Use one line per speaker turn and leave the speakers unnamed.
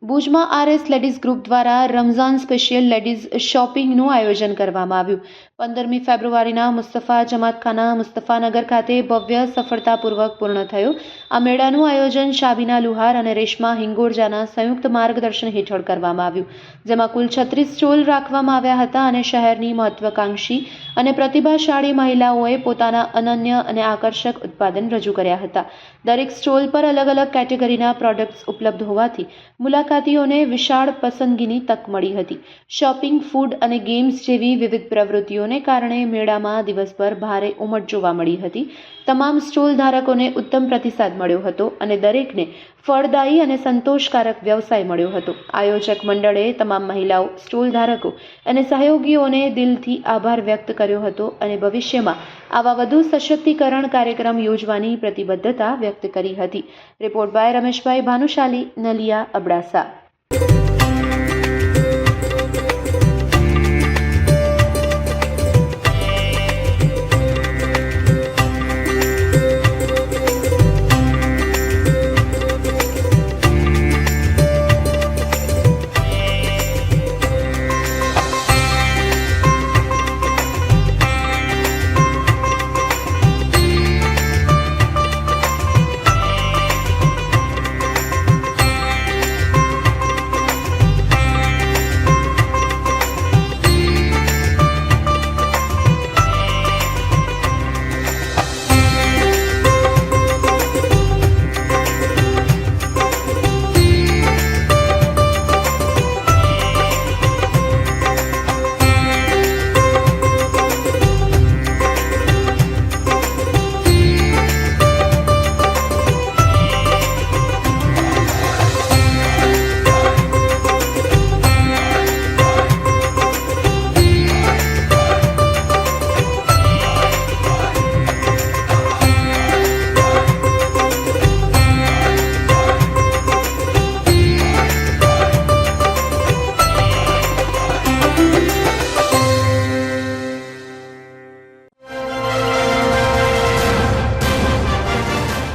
ભુજમાં RS ladies group દ્વારા Ramzan special ladies શોપિંગનું આયોજન કરવામાં આવ્યું. 15મી ફેબ્રુઆરીના મુસ્તફા જમાતખાના મુસ્તફાનગર ખાતે ભવ્ય સફળતાપૂર્વક પૂર્ણ થયું. આ મેળાનું આયોજન શાબીના લુહાર અને રેશમા હિંગોરજાના સંયુક્ત માર્ગદર્શન હેઠળ કરવામાં આવ્યું, જેમાં કુલ 36 સ્ટોલ રાખવામાં આવ્યા હતા અને શહેરની મહત્વાકાંક્ષી અને પ્રતિભાશાળી મહિલાઓએ પોતાના અનન્ય અને આકર્ષક ઉત્પાદન રજૂ કર્યા હતા. દરેક સ્ટોલ પર અલગ અલગ કેટેગરીના પ્રોડક્ટ્સ ઉપલબ્ધ હોવાથી મુલાકાતીઓને વિશાળ પસંદગીની તક મળી હતી. શોપિંગ, ફૂડ અને ગેમ્સ જેવી વિવિધ પ્રવૃત્તિઓને કારણે મેળામાં દિવસભર ભારે ઉમટ જોવા મળી હતી. તમામ સ્ટોલ ધારકોને ઉત્તમ પ્રતિસાદ મળ્યો હતો અને દરેકને ફળદાયી અને સંતોષકારક વ્યવસાય મળ્યો હતો. આયોજક મંડળે તમામ મહિલાઓ, સ્ટોલ ધારકો અને સહયોગીઓને દિલથી આભાર વ્યક્ત કર્યો હતો અને ભવિષ્યમાં આવા વધુ સશક્તિકરણ કાર્યક્રમ યોજવાની પ્રતિબદ્ધતા વ્યક્ત કરી હતી. Report by Rameshbhai Bhanushali, Naliya, Abdasa.